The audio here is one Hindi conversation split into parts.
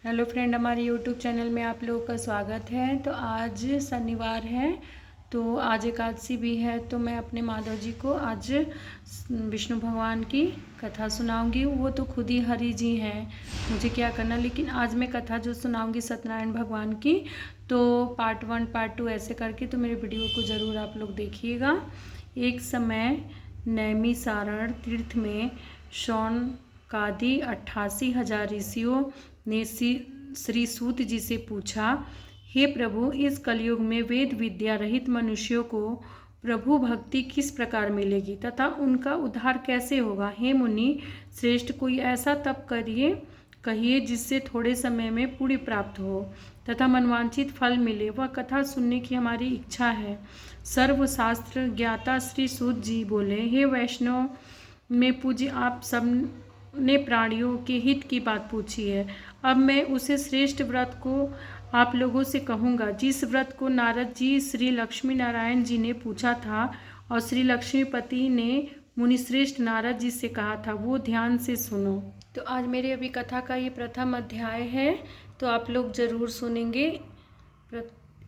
हेलो फ्रेंड, हमारे यूट्यूब चैनल में आप लोगों का स्वागत है। तो आज शनिवार है, तो आज एकादशी भी है। तो मैं अपने माधव जी को आज विष्णु भगवान की कथा सुनाऊंगी। वो तो खुद ही हरि जी हैं, मुझे क्या करना। लेकिन आज मैं कथा जो सुनाऊंगी सत्यनारायण भगवान की, तो पार्ट 1 पार्ट 2 ऐसे करके तो मेरे वीडियो को ज़रूर आप लोग देखिएगा। एक समय नैमिसारण तीर्थ में शौनकादि 88,000 ऋषियों ने श्री सूत जी से पूछा, हे प्रभु, इस कलयुग में वेद विद्या रहित मनुष्यों को प्रभु भक्ति किस प्रकार मिलेगी तथा उनका उद्धार कैसे होगा। हे मुनि श्रेष्ठ, कोई ऐसा तप कहिए जिससे थोड़े समय में पुण्य प्राप्त हो तथा मनवांछित फल मिले। वह कथा सुनने की हमारी इच्छा है। सर्वशास्त्र ज्ञाता श्री सूत जी बोले, हे वैष्णव में पूज्य, आप सब ने प्राणियों के हित की बात पूछी है। अब मैं उसे श्रेष्ठ व्रत को आप लोगों से कहूँगा, जिस व्रत को नारद जी श्री लक्ष्मी नारायण जी ने पूछा था और श्री लक्ष्मीपति ने मुनिश्रेष्ठ नारद जी से कहा था। वो ध्यान से सुनो। तो आज मेरे अभी कथा का ये प्रथम अध्याय है, तो आप लोग जरूर सुनेंगे।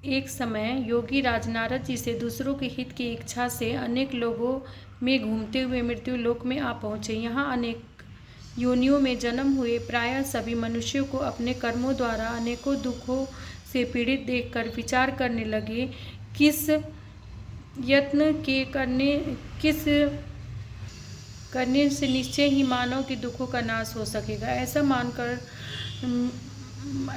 एक समय योगी राज नारद जी से दूसरों के हित की इच्छा से अनेक लोगों में घूमते हुए मृत्यु लोक में आ पहुँचे। यहाँ अनेक योनियों में जन्म हुए प्रायः सभी मनुष्यों को अपने कर्मों द्वारा अनेकों दुखों से पीड़ित देखकर विचार करने लगे, किस यत्न के करने से निश्चय ही मानव के दुखों का नाश हो सकेगा।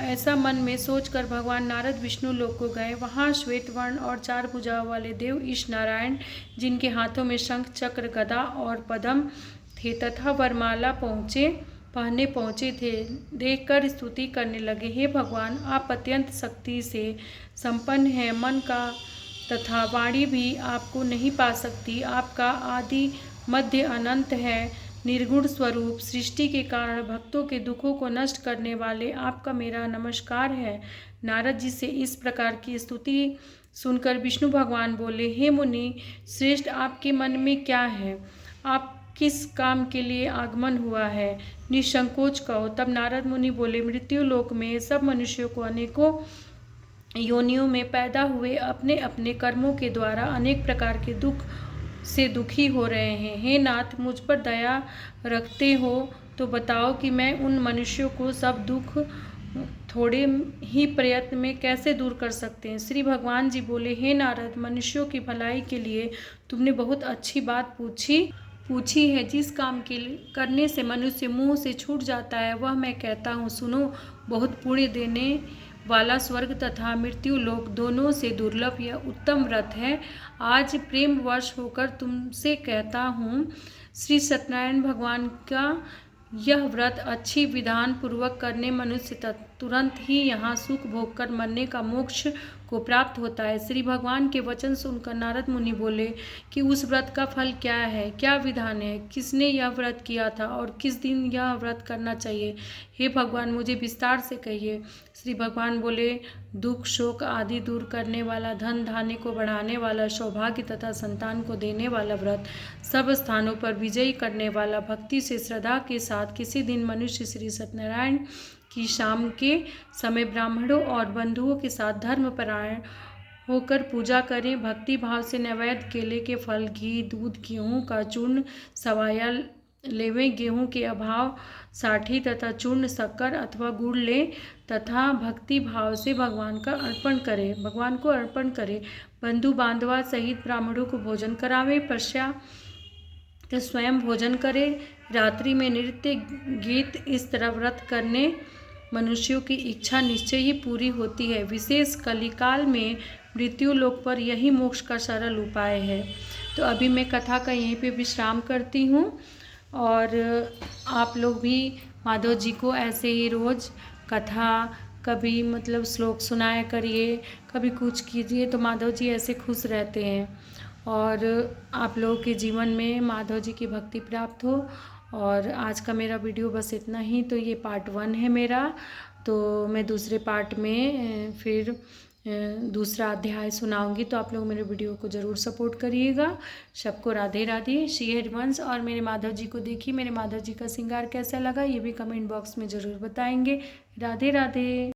ऐसा मन में सोचकर भगवान नारद विष्णु लोक को गए। वहाँ श्वेत वर्ण और 4 भुजाओं वाले देव ईश नारायण, जिनके हाथों में शंख चक्र गदा और पद्म थे तथा वरमाला पहने पहुँचे थे, देखकर स्तुति करने लगे, हे भगवान, आप अत्यंत शक्ति से संपन्न हैं। मन का तथा वाणी भी आपको नहीं पा सकती। आपका आदि मध्य अनंत है। निर्गुण स्वरूप सृष्टि के कारण भक्तों के दुखों को नष्ट करने वाले आपका मेरा नमस्कार है। नारद जी से इस प्रकार की स्तुति सुनकर विष्णु भगवान बोले, हे मुनि श्रेष्ठ, आपके मन में क्या है? आप किस काम के लिए आगमन हुआ है? निसंकोच कहो। तब नारद मुनि बोले, मृत्यु लोक में सब मनुष्यों को अनेकों योनियों में पैदा हुए अपने अपने कर्मों के द्वारा अनेक प्रकार के दुख से दुखी हो रहे हैं। हे नाथ, मुझ पर दया रखते हो तो बताओ कि मैं उन मनुष्यों को सब दुख थोड़े ही प्रयत्न में कैसे दूर कर सकते हैं। श्री भगवान जी बोले, हे नारद, मनुष्यों की भलाई के लिए तुमने बहुत अच्छी बात पूछी है। जिस काम के करने से मनुष्य मुंह से छूट जाता है वह मैं कहता हूँ, सुनो। बहुत पुण्य देने वाला स्वर्ग तथा मृत्यु लोक दोनों से दुर्लभ यह उत्तम व्रत है। आज प्रेम वश होकर तुमसे कहता हूँ, श्री सत्यनारायण भगवान का यह व्रत अच्छी विधान पूर्वक करने मनुष्य तुरंत ही यहाँ सुख भोग कर मरने का मोक्ष को प्राप्त होता है। श्री भगवान के वचन सुनकर नारद मुनि बोले कि उस व्रत का फल क्या है, क्या विधान है, किसने यह व्रत किया था और किस दिन यह व्रत करना चाहिए? हे भगवान, मुझे विस्तार से कहिए। श्री भगवान बोले, दुख शोक आदि दूर करने वाला, धन धान्य को बढ़ाने वाला, सौभाग्य तथा संतान को देने वाला व्रत, सब स्थानों पर विजयी करने वाला, भक्ति से श्रद्धा के साथ किसी दिन मनुष्य श्री सत्यनारायण की शाम के समय ब्राह्मणों और बंधुओं के साथ धर्मपरायण होकर पूजा करें। भक्ति भाव से नैवेद्य केले के फल, घी, दूध, गेहूँ का चूर्ण सवाया लेवें। गेहूँ के अभाव साठी तथा चूर्ण शक्कर अथवा गुड़ लें तथा भक्ति भाव से भगवान को अर्पण करें। बंधु बांधवा सहित ब्राह्मणों को भोजन करावे, पश्चात स्वयं भोजन करें। रात्रि में नृत्य गीत इस तरह व्रत करने मनुष्यों की इच्छा निश्चय ही पूरी होती है। विशेष कलिकाल में मृत्यु लोक पर यही मोक्ष का सरल उपाय है। तो अभी मैं कथा का यहीं पे विश्राम करती हूँ और आप लोग भी माधव जी को ऐसे ही रोज़ कथा, कभी मतलब श्लोक सुनाया करिए, कभी कुछ कीजिए, तो माधव जी ऐसे खुश रहते हैं और आप लोगों के जीवन में माधव जी की भक्ति प्राप्त हो। और आज का मेरा वीडियो बस इतना ही। तो ये पार्ट 1 है मेरा, तो मैं दूसरे पार्ट में फिर दूसरा अध्याय सुनाऊंगी, तो आप लोग मेरे वीडियो को ज़रूर सपोर्ट करिएगा। सबको राधे राधे। श्री हरिवंश और मेरे माधव जी को देखिए, मेरे माधव जी का श्रृंगार कैसा लगा ये भी कमेंट बॉक्स में ज़रूर बताएंगे। राधे राधे।